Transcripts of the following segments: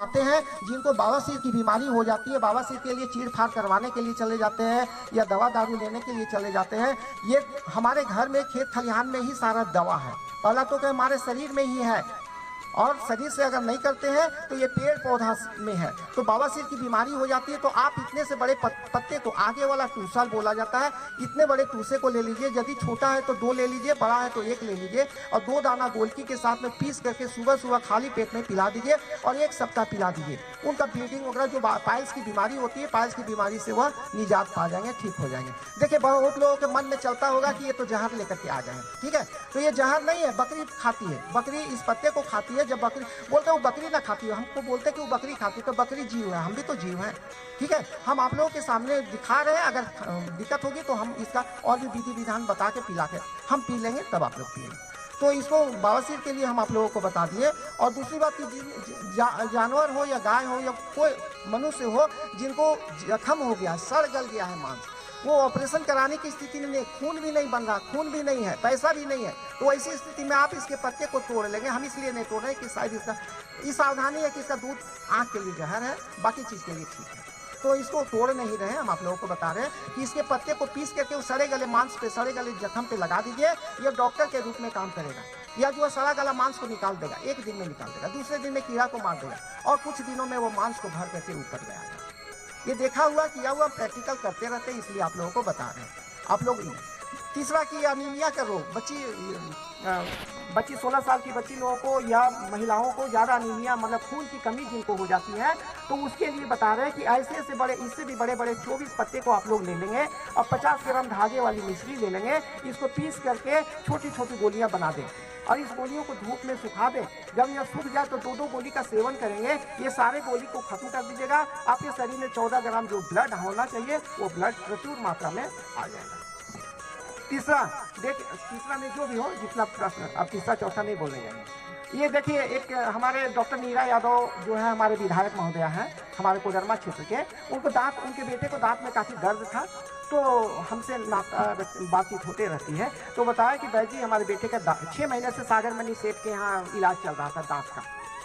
आते हैं जिनको बवासीर की बीमारी हो जाती है, बवासीर के लिए चीर-फाड़ करवाने के लिए चले जाते हैं या दवा दारू लेने के लिए चले जाते हैं। ये हमारे घर में खेत खलिहान में ही सारा दवा है। पहला तो क्या हमारे शरीर में ही है और शरीर से अगर नहीं करते हैं तो ये पेड़ पौधा में है। तो बवासीर की बीमारी हो जाती है तो आप इतने से बड़े पत्ते को, आगे वाला टूसा बोला जाता है, इतने बड़े टूसे को ले लीजिए। यदि छोटा है तो 2 ले लीजिए, बड़ा है तो 1 ले लीजिए और 2 दाना गोलकी के साथ में पीस करके सुबह सुबह खाली पेट में पिला दीजिए और 1 सप्ताह पिला दीजिए। उनका ब्लीडिंग वगैरह जो पाइल्स की बीमारी होती है, पाइल्स की बीमारी से वह निजात पा जाएंगे, ठीक हो जाएंगे। देखिए बहुत लोगों के मन में चलता होगा कि ये तो जहर लेकर के आ जाएंगे, ठीक है, तो ये जहर नहीं है, बकरी खाती है। बकरी इस पत्ते को खाती है। जब बकरी बोलते हैं वो बकरी ना खाती है, हमको बोलते हैं कि वो बकरी खाती है, तो बकरी जीव है, हम भी तो जीव हैं, ठीक है। हम आप लोगों के सामने दिखा रहे हैं, अगर दिक्कत होगी तो हम इसका और भी विधि विधान बता के पिला के हम पी लेंगे, तब आप लोग पिएंगे। तो इसको बवासीर के लिए हम आप लोगों को बता दिए। और दूसरी बात कि जानवर हो या गाय हो या कोई मनुष्य हो जिनको जख्म हो गया, सड़ गल गया है मांस, वो ऑपरेशन कराने की स्थिति में नहीं, खून भी नहीं बन रहा, खून भी नहीं है, पैसा भी नहीं है, तो ऐसी स्थिति में आप इसके पत्ते को तोड़ लेंगे। हम इसलिए नहीं तोड़ रहे कि शायद इसका ये सावधानी है कि इसका दूध आँख के लिए जहर है, बाकी चीज़ के लिए ठीक है, तो इसको तोड़ नहीं रहे। हम आप लोगों को बता रहे हैं कि इसके पत्ते को पीस करके उस सड़े गले मांस पे, सड़े गले जख्म पे लगा दीजिए। ये डॉक्टर के रूप में काम करेगा, या जो सड़ा गला मांस को निकाल देगा, 1 दिन में निकाल देगा, दूसरे दिन में कीड़ा को मार देगा और कुछ दिनों में वो मांस को भर करके ऊपर गया। ये देखा हुआ, किया हुआ, प्रैक्टिकल करते रहते हैं, इसलिए आप लोगों को बता रहे हैं आप लोग। तीसरा कि अनीमिया का रोग, बच्ची 16 साल की बच्ची लोगों को या महिलाओं को ज़्यादा अनीमिया मतलब खून की कमी जिनको हो जाती है, तो उसके लिए बता रहे हैं कि ऐसे ऐसे बड़े, इससे भी बड़े बड़े 24 पत्ते को आप लोग ले लेंगे और 50 ग्राम धागे वाली मिश्री ले लेंगे। इसको पीस करके छोटी छोटी गोलियां बना दें और इस गोलियों को धूप में सुखा दें। जब यह सूख जाए तो 2-2 गोली का सेवन करेंगे। ये सारे गोली को खत्म कर दीजिएगा। आपके शरीर में 14 ग्राम जो ब्लड होना चाहिए वो ब्लड प्रचुर मात्रा में आ जाएगा। तीसरा में जो भी हो, जितना प्रश्न, अब तीसरा चौथा नहीं बोलने जाएंगे। ये देखिए, एक हमारे डॉक्टर नीरा यादव जो है हमारे विधायक महोदया हैं हमारे कोडरमा क्षेत्र के, उनके बेटे को दांत में काफ़ी दर्द था, तो हमसे बातचीत होते रहती है। तो बताया कि भाई जी हमारे बेटे का 6 महीने से सागर मनी सेठ के यहाँ इलाज चल रहा था,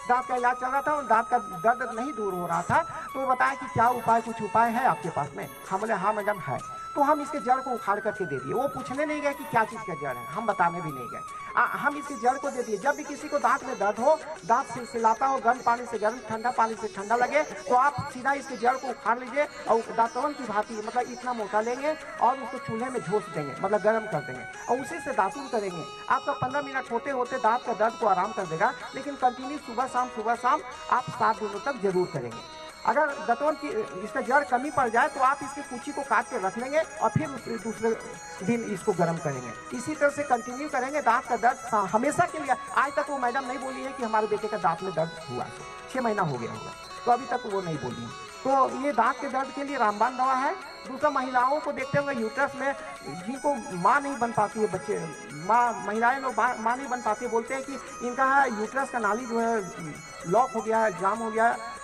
दांत का इलाज चल रहा था और दांत का दर्द नहीं दूर हो रहा था। तो बताया कि क्या उपाय, कुछ उपाय है आपके पास में? हम बोले हाँ मैडम है। तो हम इसके जड़ को उखाड़ करके दे दिए। वो पूछने नहीं गए कि क्या चीज़ का जड़ है, हम बताने भी नहीं गए, हम इसकी जड़ को दे दिए। जब भी किसी को दांत में दर्द हो, दांत सिलसिलाता हो, गर्म पानी से गर्म, ठंडा पानी से ठंडा लगे, तो आप सीधा इसके जड़ को उखाड़ लीजिए और दातवन की भांति मतलब इतना मोटा लेंगे और उसको चूल्हे में झोंक देंगे, मतलब गर्म कर देंगे और उसी से दातुन करेंगे। आपका 15 मिनट होते होते दांत का दर्द को आराम कर देगा। लेकिन कंटिन्यू सुबह शाम आप 7 दिनों तक जरूर करेंगे। अगर दतवन की इसका जड़ कमी पड़ जाए तो आप इसकी कुची को काट के रख लेंगे और फिर दूसरे दिन इसको गर्म करेंगे। इसी तरह से कंटिन्यू करेंगे। दांत का दर्द हमेशा के लिए, आज तक वो मैडम नहीं बोली है कि हमारे बेटे का दांत में दर्द हुआ, 6 महीना हो गया होगा, तो अभी तक वो नहीं बोली है। तो ये दांत के दर्द के लिए रामबाण दवा है। दूसरा, महिलाओं को देखते हुए यूट्रस में जिनको माँ नहीं बन पाती है, बच्चे महिलाएं लोग माँ नहीं बन पाती है, बोलते हैं कि इनका यूट्रस का नाली जो है लॉक हो गया है, जाम हो गया है।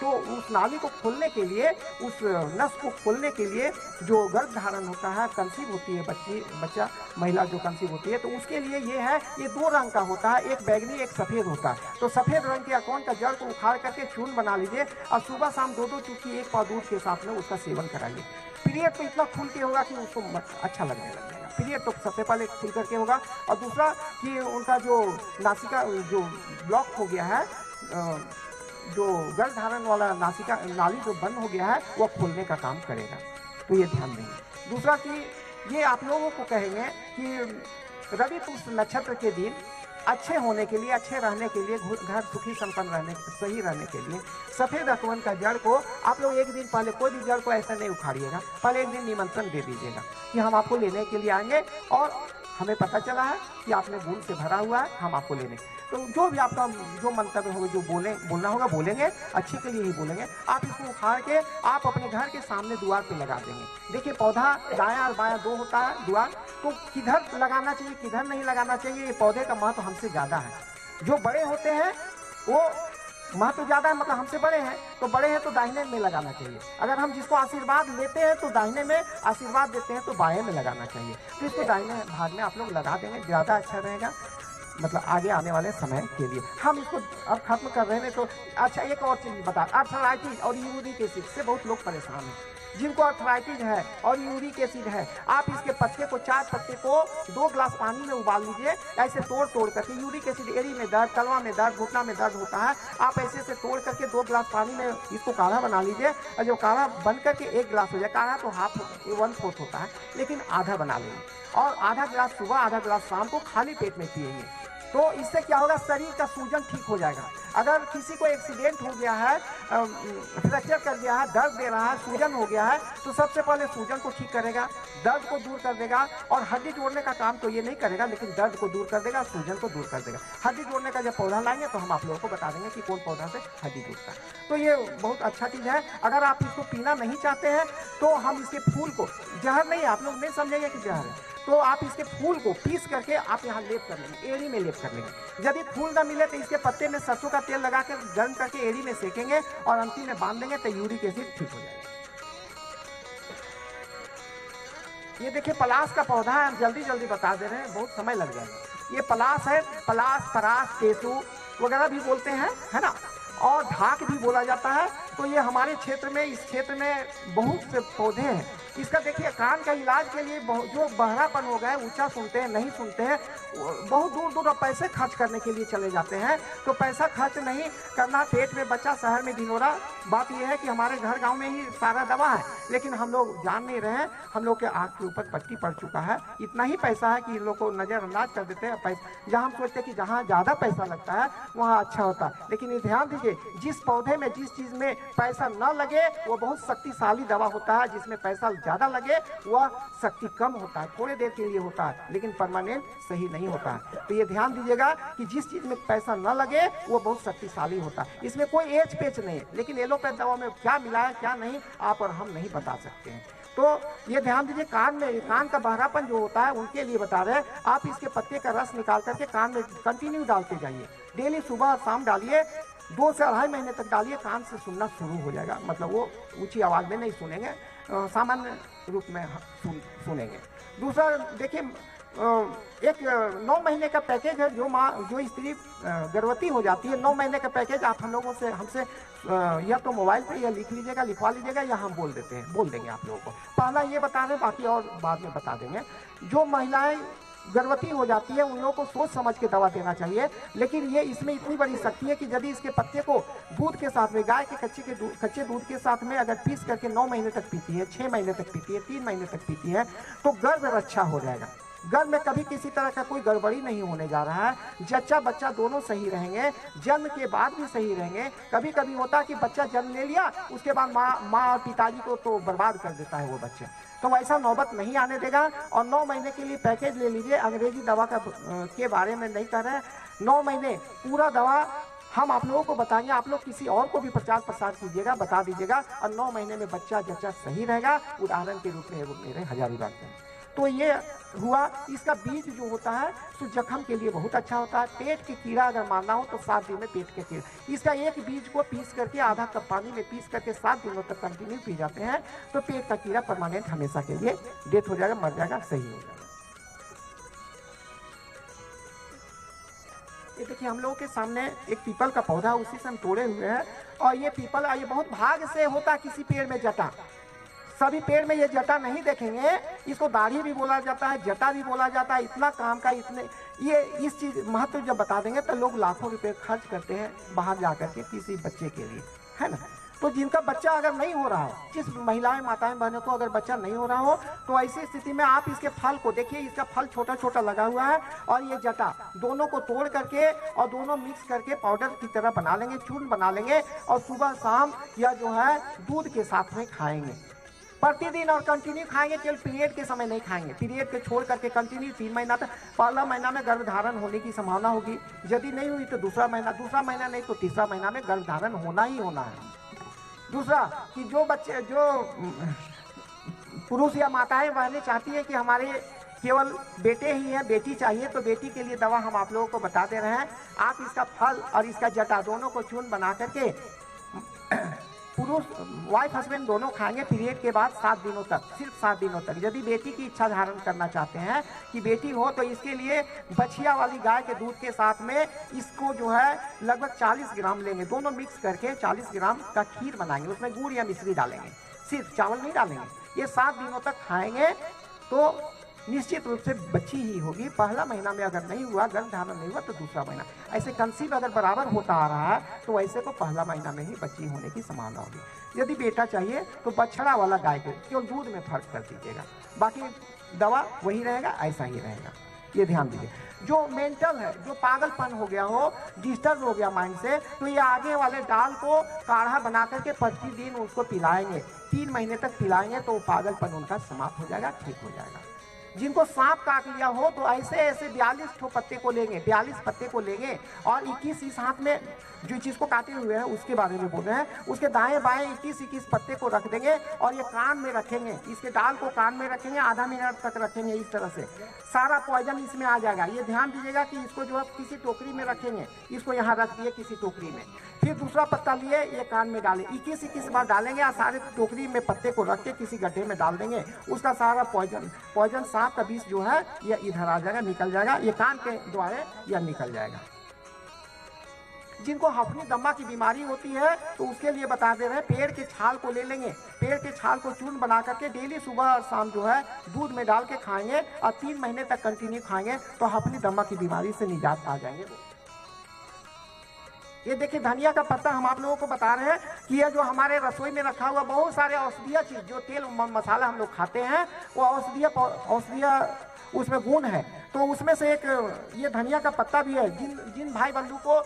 तो उस नाली को खोलने के लिए, उस नस को खोलने के लिए जो गर्भ धारण होता है, कंसीव होती है बच्चा, महिला जो कंसीव होती है, तो उसके लिए ये है, ये 2 रंग का होता है, एक बैगनी एक सफ़ेद होता है। तो सफ़ेद रंग के अकौन का जड़ को उखाड़ करके चूर्ण बना लीजिए और सुबह शाम 2-2 चुटकी 1 पाव दूध के साथ में उसका सेवन कराइए। पीरियड तो इतना खुल के होगा कि उसको अच्छा लगने लगेगा। पीरियड तो सबसे पहले खुल करके होगा। और दूसरा कि उनका जो नासिका जो ब्लॉक हो गया है, जो गर्भ धारण वाला नासिका नाली जो बंद हो गया है, वह खोलने का काम करेगा। तो ये ध्यान देंगे। दूसरा कि ये आप लोगों को कहेंगे कि रवि पुष्य नक्षत्र के दिन अच्छे होने के लिए, अच्छे रहने के लिए, घर सुखी संपन्न रहने, सही रहने के लिए सफ़ेद अकवन का जड़ को आप लोग 1 दिन पहले, कोई भी जड़ को ऐसा नहीं उखाड़िएगा, पहले 1 दिन निमंत्रण दे दीजिएगा कि हम आपको लेने के लिए आएंगे और हमें पता चला है कि आपने गुण से भरा हुआ है, हम आपको लेने। तो जो भी आपका जो मंतव्य होगा, जो बोलना होगा बोलेंगे, अच्छे के लिए ही बोलेंगे। आप इसको उखाड़ के आप अपने घर के सामने द्वार पे लगा देंगे। देखिए, पौधा दायां और बायां 2 होता है द्वार, तो किधर लगाना चाहिए किधर नहीं लगाना चाहिए, ये पौधे का महत्व हमसे ज़्यादा है। जो बड़े होते हैं वो महत्व ज़्यादा है, मतलब हमसे बड़े हैं, तो बड़े हैं तो दाहिने में लगाना चाहिए। अगर हम जिसको आशीर्वाद लेते हैं तो दाहिने में, आशीर्वाद देते हैं तो बाएं में लगाना चाहिए। तो इसको दाहिने भाग में आप लोग लगा देंगे, ज़्यादा अच्छा रहेगा। मतलब आगे आने वाले समय के लिए। हम इसको अब खत्म कर रहे हैं तो अच्छा एक और चीज़ बता, अर्थराइटिस और यूरिक एसिड से बहुत लोग परेशान हैं। जिनको अर्थराइटिस है और यूरिक एसिड है, आप इसके पत्ते को 4 पत्ते को 2 ग्लास पानी में उबाल लीजिए, ऐसे तोड़ करके। यूरिक एसिड एड़ी में दर्द, तलवा में दर्द, घुटना में दर्द होता है, आप ऐसे से तोड़ करके 2 ग्लास पानी में इसको काढ़ा बना लीजिए। और जो काढ़ा बन करके 1 ग्लास हो जाए, काढ़ा तो 1/4 होता है, लेकिन आधा बना लेंगे और आधा ग्लास सुबह, आधा ग्लास शाम को खाली पेट में पिएंगे। तो इससे क्या होगा, शरीर का सूजन ठीक हो जाएगा। अगर किसी को एक्सीडेंट हो गया है, फ्रैक्चर कर गया है, दर्द दे रहा है, सूजन हो गया है, तो सबसे पहले सूजन को ठीक करेगा, दर्द को दूर कर देगा। और हड्डी जोड़ने का काम तो ये नहीं करेगा, लेकिन दर्द को दूर कर देगा, सूजन को दूर कर देगा। हड्डी जोड़ने का जब पौधा लाएंगे तो हम आप लोगों को बता देंगे कि कौन पौधा से हड्डी जुड़ता है। तो ये बहुत अच्छा चीज़ है। अगर आप इसको पीना नहीं चाहते हैं तो हम इसके फूल को, जहर नहीं, आप लोग नहीं समझेंगे कि जहर है, तो आप इसके फूल को पीस करके आप यहाँ लेप कर लेंगे, एड़ी में लेप कर लेंगे। यदि फूल ना मिले तो इसके पत्ते में सरसों का तेल लगा कर गर्म करके एड़ी में सेकेंगे और अंतिम में बांध देंगे तो यूरिक एसिड ठीक हो जाएगा। ये देखिए पलाश का पौधा है, हम जल्दी जल्दी बता दे रहे हैं, बहुत समय लग जाएगा। ये पलाश है, पलाश, परास, केसू वगैरह भी बोलते हैं, है ना, और ढाक भी बोला जाता है। तो ये हमारे क्षेत्र में, इस क्षेत्र में बहुत से पौधे हैं। इसका देखिए कान का इलाज के लिए जो बहरापन हो गए, ऊंचा सुनते हैं, नहीं सुनते हैं, बहुत दूर दूर पैसे खर्च करने के लिए चले जाते हैं। तो पैसा खर्च नहीं करना, पेट में बच्चा शहर में ढिंढोरा। बात यह है कि हमारे घर गांव में ही सारा दवा है, लेकिन हम लोग जान नहीं रहे हैं। हम लोग के आँख के ऊपर पट्टी पड़ चुका है, इतना ही पैसा है कि इन लोग को नज़रअंदाज कर देते हैं। पैसा जहाँ हम सोचते हैं कि जहाँ ज़्यादा पैसा लगता है वहाँ अच्छा होता है, लेकिन ये ध्यान दीजिए, जिस पौधे में, जिस चीज़ में पैसा न लगे वो बहुत शक्तिशाली दवा होता है। जिसमें पैसा ज़्यादा लगे वह शक्ति कम होता है, थोड़े देर के लिए होता है, लेकिन परमानेंट सही नहीं होता है। तो ये ध्यान दीजिएगा कि जिस चीज़ में पैसा न लगे वो बहुत शक्तिशाली होता है। इसमें कोई एच पेच नहीं है, लेकिन एलोपैथ दवा में क्या मिला है क्या नहीं आप और हम नहीं बता सकते हैं। तो ये ध्यान दीजिए, कान में, कान का बहरापन जो होता है उनके लिए बता रहे हैं। आप इसके पत्ते का रस निकाल करके कान में कंटिन्यू डालते जाइए, डेली सुबह और शाम डालिए, 2 से 2.5 महीने तक डालिए, कान से सुनना शुरू हो जाएगा। मतलब वो ऊंची आवाज़ में नहीं सुनेंगे, सामान्य रूप में सुनेंगे। दूसरा देखिए, एक 9 महीने का पैकेज है। जो स्त्री गर्भवती हो जाती है, 9 महीने का पैकेज आप हम लोगों से, हमसे या तो मोबाइल पे या लिख लीजिएगा, लिखवा लीजिएगा, या हम बोल देंगे आप लोगों को। पहला ये बता दें, बाकी और बाद में बता देंगे। जो महिलाएं गर्भवती हो जाती है उन लोगों को सोच समझ के दवा देना चाहिए, लेकिन ये इसमें इतनी बड़ी शक्ति है कि यदि इसके पत्ते को दूध के साथ में, गाय के कच्चे दूध के साथ में अगर पीस करके 9 महीने तक पीती है, 6 महीने तक पीती है, 3 महीने तक पीती है, तो गर्भ रक्षा हो जाएगा। गर्भ में कभी किसी तरह का कोई गड़बड़ी नहीं होने जा रहा है। जच्चा बच्चा दोनों सही रहेंगे, जन्म के बाद भी सही रहेंगे। कभी कभी होता है कि बच्चा जन्म ले लिया, उसके बाद माँ और पिताजी को तो बर्बाद कर देता है वो बच्चा। तो वैसा नौबत नहीं आने देगा। और 9 महीने के लिए पैकेज ले लीजिए। अंग्रेजी दवा के बारे में नहीं कर रहे हैं। 9 महीने पूरा दवा हम आप लोगों को बताएंगे, आप लोग किसी और को भी प्रचार प्रसार कीजिएगा, बता दीजिएगा, और 9 महीने में बच्चा जच्चा सही रहेगा। उदाहरण के रूप में मेरे हजारीबाग में तो ये हुआ। इसका बीज जो होता है तो जख्म के लिए बहुत अच्छा होता है। पेट के कीड़ा अगर मारना हो तो 7 दिन में पेट के कीड़ा, इसका एक बीज को पीस करके आधा कप पानी में पीस करके 7 दिनों तक कंटिन्यू पी जाते हैं तो पेट का कीड़ा परमानेंट हमेशा के लिए डेथ हो जाएगा, मर जाएगा, सही हो जाएगा। ये देखिए हम लोगों के सामने एक पीपल का पौधा, उसी से हम तोड़े हुए हैं। और ये पीपल, ये बहुत भाग से होता किसी पेड़ में जटा, सभी पेड़ में ये जटा नहीं देखेंगे। इसको दाढ़ी भी बोला जाता है, जटा भी बोला जाता है। इतना काम का, इतने ये इस चीज महत्व जब बता देंगे तो लोग लाखों रुपए खर्च करते हैं बाहर जा करके किसी बच्चे के लिए, है ना। तो जिनका बच्चा अगर नहीं हो रहा हो, जिस महिलाएं माताएं बहनों को अगर बच्चा नहीं हो रहा हो, तो ऐसी स्थिति में आप इसके फल को देखिए, इसका फल छोटा छोटा लगा हुआ है और ये जटा दोनों को तोड़ करके और दोनों मिक्स करके पाउडर की तरह बना लेंगे, चूर्ण बना लेंगे और सुबह शाम या जो है दूध के साथ में खाएंगे प्रतिदिन। और कंटिन्यू खाएंगे, केवल पीरियड के समय नहीं खाएंगे, पीरियड के छोड़ करके कंटिन्यू 3 महीना तक। पहला महीना में गर्भधारण होने की संभावना होगी, यदि नहीं हुई तो दूसरा महीना नहीं तो तीसरा महीना में गर्भधारण होना ही होना है। दूसरा कि जो बच्चे, जो पुरुष या माताएं बहनें चाहती है कि हमारे केवल बेटे ही हैं, बेटी चाहिए, तो बेटी के लिए दवा हम आप लोगों को बता दे रहे हैं। आप इसका फल और इसका जटा दोनों को चूर्ण बना करके पुरुष वाइफ हस्बैंड दोनों खाएंगे पीरियड के बाद 7 दिनों तक, सिर्फ 7 दिनों तक। यदि बेटी की इच्छा धारण करना चाहते हैं कि बेटी हो, तो इसके लिए बछिया वाली गाय के दूध के साथ में इसको जो है लगभग 40 ग्राम लेंगे, दोनों मिक्स करके 40 ग्राम का खीर बनाएंगे, उसमें गुड़ या मिश्री डालेंगे, सिर्फ चावल नहीं डालेंगे। ये 7 दिनों तक खाएंगे तो निश्चित रूप से बच्ची ही होगी। पहला महीना में अगर नहीं हुआ, गर्भ धारण नहीं हुआ, तो दूसरा महीना, ऐसे कंसीव अगर बराबर होता आ रहा है तो ऐसे को पहला महीना में ही बच्ची होने की संभावना होगी। यदि बेटा चाहिए तो बछड़ा वाला गाय के केवल दूध में फर्क कर दीजिएगा, बाकी दवा वही रहेगा, ऐसा ही रहेगा, ये ध्यान दीजिए। जो मेंटल है, जो पागलपन हो गया हो, डिस्टर्ब हो गया माइंड से, तो ये आगे वाले डाल को काढ़ा बना करके प्रतिदिन उसको पिलाएंगे, 3 महीने तक पिलाएंगे, तो पागलपन उनका समाप्त हो जाएगा, ठीक हो जाएगा। जिनको सांप काट लिया हो तो ऐसे ऐसे 42 ठो पत्ते को लेंगे, 42 पत्ते को लेंगे और 21 इस हाथ में जो चीज को काटे हुए हैं उसके बारे में बोल रहे हैं, उसके दाएं बाएं 21 पत्ते को रख देंगे और ये कान में रखेंगे, इसके डाल को कान में रखेंगे, आधा मिनट तक रखेंगे, इस तरह से सारा पॉइजन इसमें आ जाएगा। ये ध्यान दीजिएगा कि इसको जो है किसी टोकरी में रखेंगे, इसको यहाँ रख दिए किसी टोकरी में, फिर दूसरा पत्ता लिए ये कान में डालें, 21 बार डालेंगे और सारे टोकरी में पत्ते को रख के किसी गड्ढे में डाल देंगे, उसका सारा पॉइजन सांप का विष जो है ये इधर आ जाएगा, निकल जाएगा, ये कान के द्वारा यह निकल जाएगा। जिनको हफनी दम्मा की बीमारी होती है तो उसके लिए बता दे रहे हैं, पेड़ के छाल को ले लेंगे, पेड़ के छाल को चूर्ण बना करके डेली सुबह और शाम जो है दूध में डाल के खाएंगे और 3 महीने तक कंटिन्यू खाएंगे तो हफनी दम्मा की बीमारी से निजात आ जाएंगे। ये देखिए धनिया का पत्ता हम आप लोगों को बता रहे हैं कि ये जो हमारे रसोई में रखा हुआ बहुत सारे औषधीय चीज, जो तेल मसाला हम लोग खाते हैं वो औषधीय उसमें गुण है, तो उसमें से एक ये धनिया का पत्ता भी है। जिन भाई बंधु को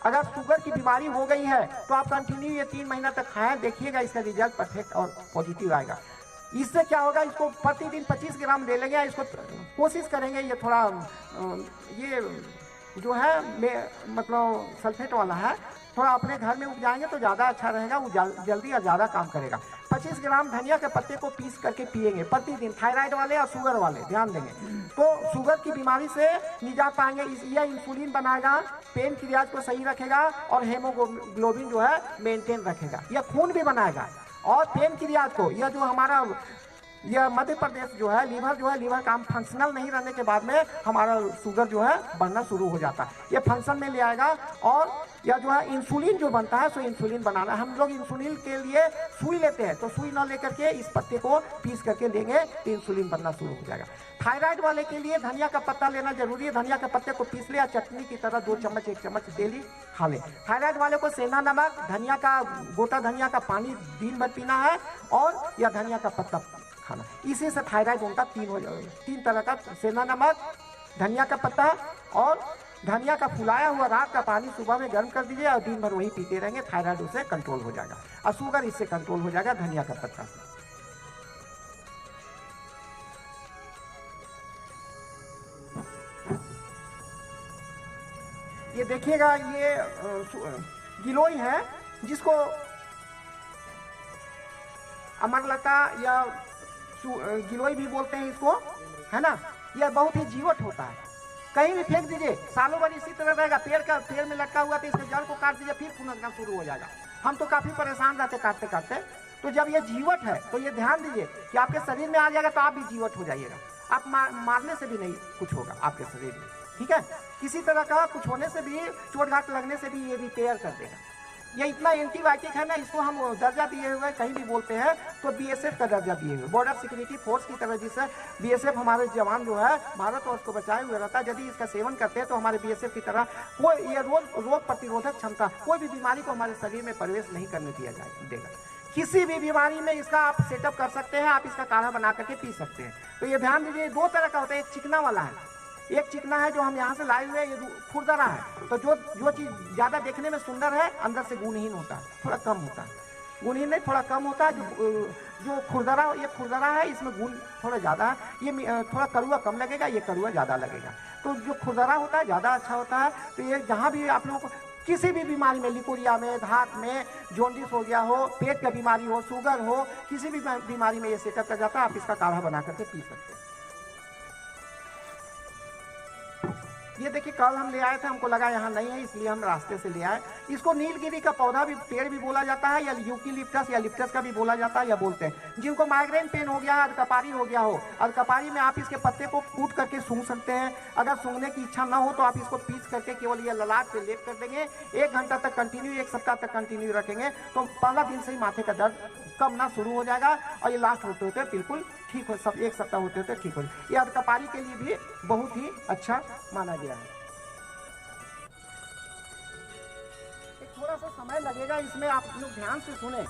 अगर शुगर की बीमारी हो गई है तो आप कंटिन्यू ये 3 महीना तक खाएं, देखिएगा इसका रिजल्ट परफेक्ट और पॉजिटिव आएगा। इससे क्या होगा, इसको प्रतिदिन 25 ग्राम ले लेंगे, इसको कोशिश करेंगे ये थोड़ा ये जो है मतलब सल्फेट वाला है, थोड़ा अपने घर में उपजाएंगे तो ज़्यादा अच्छा रहेगा, वो जल्दी और ज़्यादा काम करेगा। 25 ग्राम धनिया के पत्ते को पीस करके पिएंगे प्रतिदिन, थायराइड वाले और शुगर वाले ध्यान देंगे तो शुगर की बीमारी से निजात पाएंगे। यह इंसुलिन बनाएगा, पेन क्रियाज को सही रखेगा और हेमोग्लोबिन जो है मेंटेन रखेगा, यह खून भी बनाएगा और पेन क्रियाज को, यह जो हमारा यह मध्य प्रदेश जो है लीवर काम फंक्शनल नहीं रहने के बाद में हमारा शुगर जो है बढ़ना शुरू हो जाता है, ये फंक्शन में ले आएगा। और यह जो है इंसुलिन जो बनता है सो इंसुलिन बनाना, हम लोग इंसुलिन के लिए सुई लेते हैं तो सुई न लेकर के इस पत्ते को पीस करके लेंगे तो इंसुलिन बनना शुरू हो जाएगा। थायराइड वाले के लिए धनिया का पत्ता लेना जरूरी है, धनिया के पत्ते को पीस ले या चटनी की तरह 2 चम्मच 1 चम्मच डेली खा ले। थायराइड वाले को सेंधा नमक, धनिया का गोटा धनिया का पानी दिन भर पीना है और या धनिया का पत्ता खाना, इसी से थायराइड उनका 3 तरह का, सेंधा नमक, धनिया का पत्ता और धनिया का फुलाया हुआ रात का पानी सुबह में गर्म कर दीजिए और दिन भर वही पीते रहेंगे, थायराइड उससे कंट्रोल हो जाएगा और शुगर इससे कंट्रोल हो जाएगा धनिया का पत्ता से। ये देखिएगा ये गिलोय है जिसको अमरलता या गिलोय भी बोलते हैं इसको, है ना। यह बहुत ही जीवट होता है, कहीं भी फेंक दीजिए सालों भर इसी तरह रहेगा, पेड़ में लटका हुआ तो इसके जड़ को काट दीजिए फिर फुनकना शुरू हो जाएगा। हम तो काफी परेशान रहते काटते काटते। तो जब ये जीवट है तो ये ध्यान दीजिए कि आपके शरीर में आ जाएगा तो आप भी जीवट हो जाइएगा, आप मारने से भी नहीं कुछ होगा आपके शरीर में, ठीक है। किसी तरह का कुछ होने से भी, चोट घाट लगने से भी ये रिपेयर कर देगा। ये इतना एंटीबायोटिक है ना, इसको हम दर्जा दिए हुए कहीं भी बोलते हैं तो बीएसएफ का दर्जा दिए हुए, बॉर्डर सिक्योरिटी फोर्स की तरह, जिससे बीएसएफ हमारे जवान जो है भारत और उसको बचाए हुए रहता है। यदि इसका सेवन करते हैं तो हमारे बीएसएफ की तरह कोई ये रोग प्रतिरोधक क्षमता, कोई भी बीमारी को हमारे शरीर में प्रवेश नहीं करने दिया देगा। किसी भी बीमारी में इसका आप सेटअप कर सकते हैं, आप इसका काढ़ा बना करके पी सकते हैं। तो ये ध्यान दीजिए 2 तरह का होता है, एक चिकना वाला है, एक चिकना है जो हम यहाँ से लाए हुए, ये खुरदरा है। तो जो चीज ज्यादा देखने में सुंदर है अंदर से गुणहीन होता है, थोड़ा कम होता है, गुणहीन नहीं थोड़ा कम होता है। जो खुरदरा, ये खुरदरा है, इसमें गुण थोड़ा ज्यादा है, ये थोड़ा कड़वा कम लगेगा, ये कड़वा ज्यादा लगेगा। तो जो खुरदरा होता है ज्यादा अच्छा होता है। तो ये जहाँ भी आप लोगों को किसी भी बीमारी में, लिकोरिया में, धात में, जॉन्डिस हो गया हो, पेट का बीमारी हो, शुगर हो, किसी भी बीमारी में ये सेटअप कर जाता है, आप इसका काढ़ा बना करके पी सकते हैं। ये देखिए कल हम ले आए थे, हमको लगा यहाँ नहीं है इसलिए हम रास्ते से ले आए। इसको नीलगिरी का पौधा भी, पेड़ भी बोला जाता है, या यूकेलिप्टस या लिप्टस का भी बोला जाता है, या बोलते हैं। जिनको माइग्रेन पेन हो गया, अधकपारी हो गया हो, अधकपारी में आप इसके पत्ते को कूट करके सूंघ सकते हैं। अगर सूंघने की इच्छा ना हो तो आप इसको पीस करके केवल ये ललाट पे लेप कर देंगे, 1 घंटा तक कंटिन्यू, 1 सप्ताह तक कंटिन्यू रखेंगे तो पहला दिन से ही माथे का दर्द कमना शुरू हो जाएगा और ये लास्ट होते होते बिल्कुल ठीक हो, सब 1 सप्ताह होते होते ठीक हो। ये अधकपारी के लिए भी बहुत ही अच्छा माना गया है। एक थोड़ा सा समय लगेगा इसमें, आप लोग ध्यान से सुने।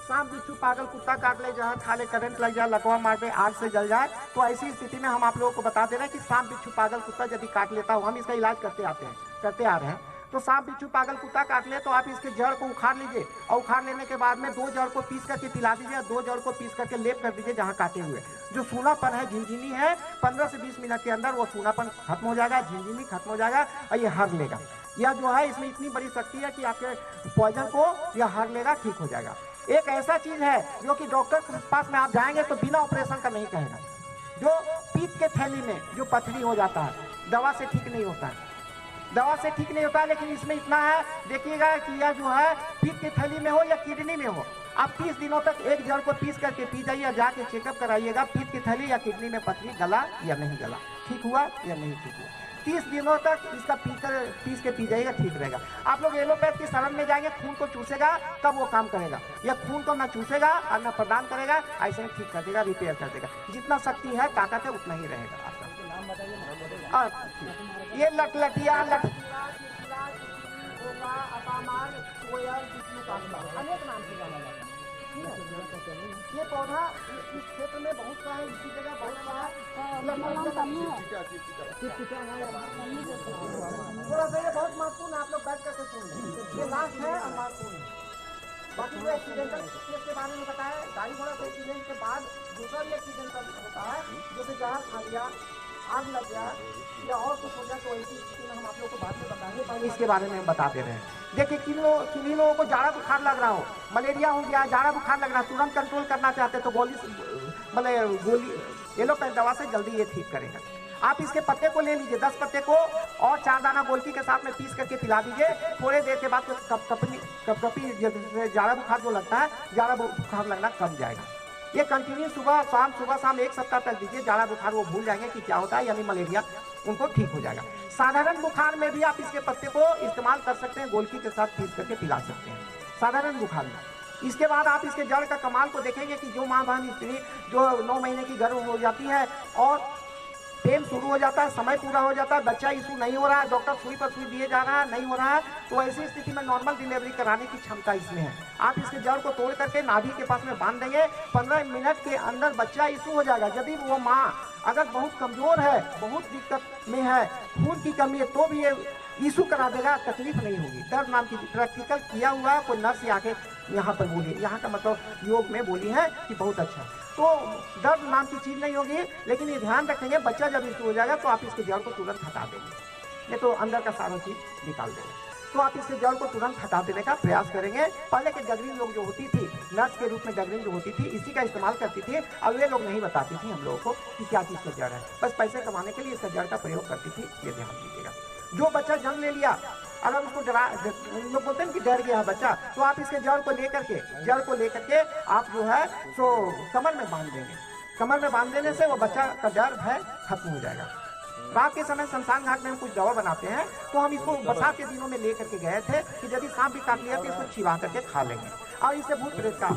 सांप बिच्छू पागल कुत्ता काट ले, जहाँ खा ले, करंट लग जाए, लकवा मार दे, आग से जल जाए, तो ऐसी स्थिति में हम आप लोगों को बता दे रहे हैं कि सांप बिच्छू पागल कुत्ता यदि काट लेता हो, हम इसका इलाज करते आ रहे हैं। तो सांप बिच्छू पागल कुत्ता काट ले तो आप इसके जड़ को उखाड़ लीजिए, और उखाड़ लेने के बाद में 2 जड़ को पीस करके पिला दीजिए, 2 जड़ को पीस करके लेप कर दीजिए जहाँ काटे हुए। जो सूनापन है, झिनझिनी है, 15 से 20 मिनट के अंदर वो सूनापन खत्म हो जाएगा, झिनझिनी खत्म हो जाएगा और ये हर लेगा। यह जो है इसमें इतनी बड़ी शक्ति है कि आपके पॉइजन को यह हर लेगा, ठीक हो जाएगा। एक ऐसा चीज है जो कि डॉक्टर के पास में आप जाएंगे तो बिना ऑपरेशन का नहीं कहेगा। जो पीत के थैली में जो पथरी हो जाता है, दवा से ठीक नहीं होता है, दवा से ठीक नहीं होता है। लेकिन इसमें इतना है, देखिएगा कि यह जो है पीत की थैली में हो या किडनी में हो, आप 30 दिनों तक एक जड़ को पीस करके पी जाइए, जाके चेकअप कराइएगा पीत की थैली या किडनी में पथरी गला या नहीं गला, ठीक हुआ या नहीं ठीक हुआ। 30 दिनों तक इसका पीस के पी जाइएगा, ठीक रहेगा। आप लोग एलोपैथ की शरण में जाएंगे, खून को चूसेगा तब वो काम करेगा, या खून को ना चूसेगा और ना प्रदान करेगा, ऐसे ही ठीक कर देगा, रिपेयर कर देगा। जितना शक्ति है, ताकत है, उतना ही रहेगा आपका। ये लटलटिया, अनेक नाम से जाना जाता है। ये पौधा इस क्षेत्र में बहुत सा है, इसी जगह बहुत सा है। थोड़ा सा ये बहुत महत्वपूर्ण है, आप लोग बैठ करके सुन लें, ये लास्ट है और महत्वपूर्ण है। बाकी जो एक्सीडेंटल केस के बारे में बताया, गाड़ी घोड़ा के एक्सीडेंट के बाद दूसरा भी एक्सीडेंटल होता है, जैसे जहाज खा लिया, आग लग गया या और कुछ हो गया, तो ऐसी स्थिति में हम आप लोगों को बाद में बताएंगे, पहले इसके बारे में बता दे रहे हैं। देखिए किन्हीं लोगों को जाड़ा बुखार लग रहा हो, मलेरिया हो गया, जाड़ा बुखार लग रहा है, तुरंत कंट्रोल करना चाहते तो गोली एलोपैथ दवा से जल्दी ये ठीक करेगा। आप इसके पत्ते को ले लीजिए, 10 पत्ते को और 4 दाना गोलकी के साथ में पीस करके पिला दीजिए। थोड़े देर के बाद कपकपी जाड़ा बुखार जो लगता है, जाड़ा बुखार लगना कम जाएगा। ये कंटिन्यू सुबह शाम 1 सप्ताह तक दीजिए, जाड़ा बुखार वो भूल जाएंगे कि क्या होता है, यानी मलेरिया उनको ठीक हो जाएगा। साधारण बुखार में भी आप इसके पत्ते को इस्तेमाल कर सकते हैं, गोलकी के साथ पीस करके पिला सकते हैं साधारण बुखार में। इसके बाद आप इसके जड़ का कमाल को देखेंगे कि जो माँ बहन स्त्री जो 9 महीने की गर्भ हो जाती है और पेन शुरू हो जाता है, समय पूरा हो जाता है, बच्चा इशू नहीं हो रहा है, डॉक्टर सुई पर सुई दिए जा रहा है, नहीं हो रहा है, तो ऐसी स्थिति में नॉर्मल डिलीवरी कराने की क्षमता इसमें है। आप इसके जड़ को तोड़ करके नाभि के पास में बांध देंगे, 15 मिनट के अंदर बच्चा इशू हो जाएगा। यदि वो माँ अगर बहुत कमजोर है, बहुत दिक्कत में है, खून की कमी है, तो भी ये इशू करा देगा, तकलीफ नहीं होगी। दर्द नाम की प्रैक्टिकल किया हुआ है, कोई नर्स आके यहाँ पर बोली, यहाँ का मतलब योग में बोली है कि बहुत अच्छा। तो दर्द नाम की चीज़ नहीं होगी, लेकिन ये ध्यान रखेंगे बच्चा जब इशू हो जाएगा तो आप इसके जड़ को तुरंत हटा देंगे, नहीं तो अंदर का सारा चीज़ निकाल देंगे। तो आप इसके जड़ को तुरंत हटा देने का प्रयास करेंगे। पहले के डगरीन लोग जो होती थी, नर्स के रूप में डगरीन जो होती थी, इसी का इस्तेमाल करती थी। अब वे लोग नहीं बताती थी हम लोगों को कि क्या चीज़ का जड़ है, बस पैसे कमाने के लिए इसका जड़ का प्रयोग करती थी। ये ध्यान दीजिएगा। जो बच्चा जन्म ले लिया, अगर उसको लोग बोलते हैं कि डर गया बच्चा, तो आप इसके जड़ को लेकर के आप जो है सो कमर में बांध देंगे। कमर में बांध देने से वो बच्चा का डर है खत्म हो जाएगा। रात के समय शमशान घाट में हम कुछ दवा बनाते हैं, तो हम इसको बरसात के दिनों में लेकर के गए थे कि यदि सांप भी काट लिया तो इसको छिपा करके खा लेंगे, और इससे भूत प्रेत का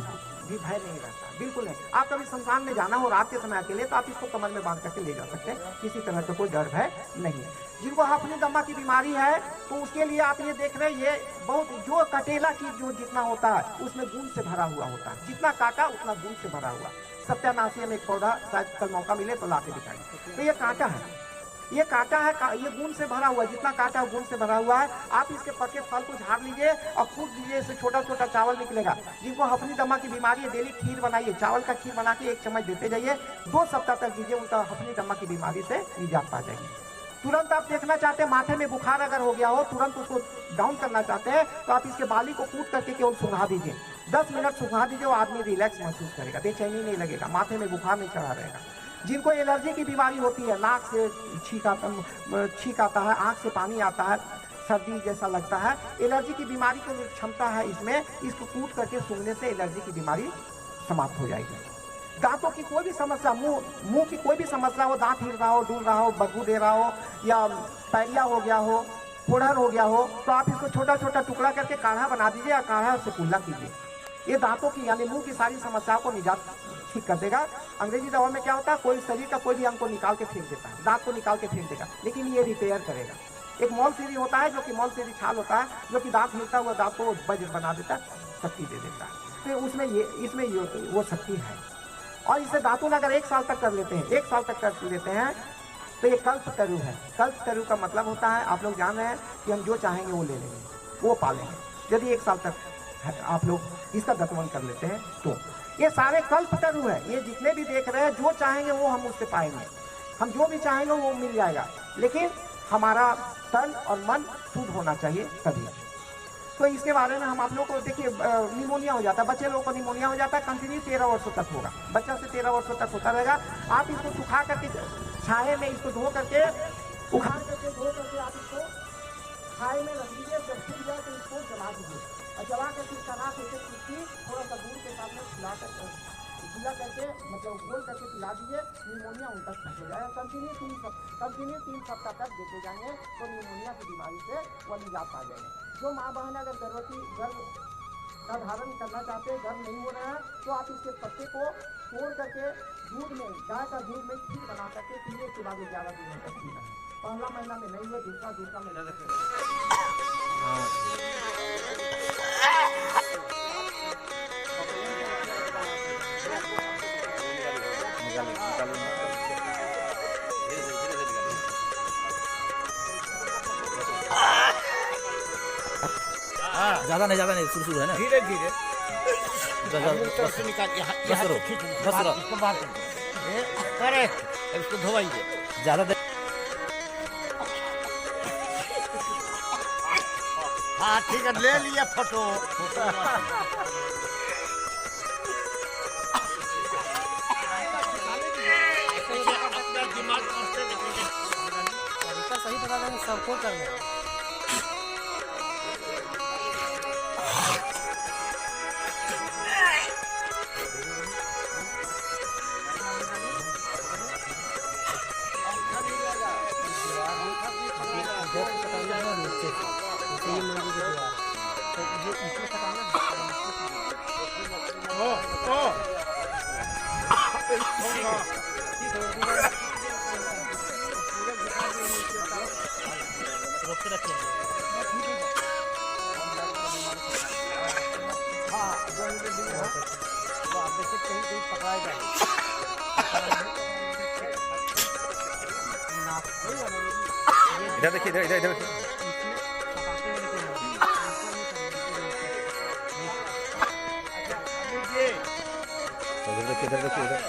भी भय नहीं रहता, बिल्कुल नहीं। आप कभी शमशान में जाना हो रात के समय अकेले, तो आप इसको कमर में बांध करके ले जा सकते हैं, किसी तरह का कोई डर भय नहीं है। जिनको हफ्नी दमा की बीमारी है, तो उसके लिए आप ये देख रहे हैं, ये बहुत जो कटेला चीज जो जितना होता है उसमें गुण से भरा हुआ होता है, जितना काटा उतना गुण से भरा हुआ। सत्यानाशी में एक पौधा, शायद कल मौका मिले तो ला के दिखाएंगे। तो ये कांटा है, ये कांटा है, ये गुण से भरा हुआ है, जितना कांटा है गुण से भरा हुआ है। आप इसके पके फल को झाड़ लीजिए और कूट दीजिए, इससे छोटा छोटा चावल निकलेगा। जिनको हफ्नी दमा की बीमारी है, डेली खीर बनाइए, चावल का खीर बना के 1 चम्मच देते जाइए, 2 सप्ताह तक दीजिए, उनका हफ्नी दमा की बीमारी से निजात पा जाएगी। तुरंत आप देखना चाहते हैं माथे में बुखार अगर हो गया हो, तुरंत उसको डाउन करना चाहते हैं, तो आप इसके बाली को कूट करके केवल सुंघा दीजिए, 10 मिनट सुंघा दीजिए, वो आदमी रिलैक्स महसूस करेगा, बेचैनी नहीं लगेगा, माथे में बुखार नहीं चढ़ा रहेगा। जिनको एलर्जी की बीमारी होती है, नाक से छींक आता है, आँख से पानी आता है, सर्दी जैसा लगता है, एलर्जी की बीमारी की जो क्षमता है इसमें, इसको कूट करके सूंघने से एलर्जी की बीमारी समाप्त हो जाएगी। दांतों की कोई भी समस्या, मुंह की कोई भी समस्या हो, दांत हिल रहा हो, डूल रहा हो, बदबू दे रहा हो, या पैलिया हो गया हो, फोड़र हो गया हो, तो आप इसको छोटा छोटा टुकड़ा करके काढ़ा बना दीजिए या काढ़ा से कुल्ला कीजिए। ये दांतों की यानी मुंह की सारी समस्याओं को निजात ठीक कर देगा। अंग्रेजी दवा में क्या होता है, कोई शरीर का कोई भी अंग को निकाल के फेंक देता है, दांत को निकाल के फेंक देगा, लेकिन ये रिपेयर करेगा। एक मॉलसीरी होता है, जो कि मॉलसीरी छाल होता है, जो कि दांत हिलता हुआ दांत को बजट बना देता है, शक्ति दे देता है। तो उसमें इसमें वो शक्ति है। और इसे दातुन अगर 1 साल तक कर लेते हैं, 1 साल तक कर लेते हैं, तो ये कल्पतरु है। कल्पतरु का मतलब होता है, आप लोग जान रहे हैं कि हम जो चाहेंगे वो ले लेंगे, वो पालेंगे। यदि 1 साल तक आप लोग इसका दत्तवन कर लेते हैं तो ये सारे कल्पतरु है। ये जितने भी देख रहे हैं, जो चाहेंगे वो हम उससे पाएंगे, हम जो भी चाहेंगे वो मिल जाएगा, लेकिन हमारा तन और मन शुद्ध होना चाहिए तभी। तो इसके बारे में हम आप लोग को देखिए, निमोनिया हो जाता है, बच्चे लोगों को निमोनिया हो जाता है, कंटिन्यू 13 वर्षों तक होगा, बच्चा से 13 वर्षों तक होता रहेगा। आप इसको सुखा करके छाए में इसको धो करके, उखाड़ करके धो करके आप इसको छाए में रख लीजिए। जब सूख जाए तो इसको जला दीजिए, और जला करके चना से थोड़ा सा दूध के साथ में खिला करके मतलब गोल करके पिला दीजिए, निमोनिया उन तक हो जाएगा। कंटिन्यू 3 सप्ताह तक देते जाएंगे तो निमोनिया की बीमारी से वो निजात पा जाएंगे। जो माँ बहन अगर गर्भ का धारण करना चाहते हैं, गर्भ नहीं हो रहा है, तो आप इसके पत्ते को तोड़ करके दूध में, गाय का दूध में खीर बना करके पीने के बाद 11 दिन तक पीना है। पहला महीना में नहीं हुआ, दूसरा महीना ज्यादा नहीं, शुरू है ना, धीरे धीरे इसको धोवाइए ज्यादा। हाँ ठीक है, ले लिया फोटो। सही बता देंगे, सबको करना है। इधर देखिए, इधर देखिए, इधर देखिए, इधर।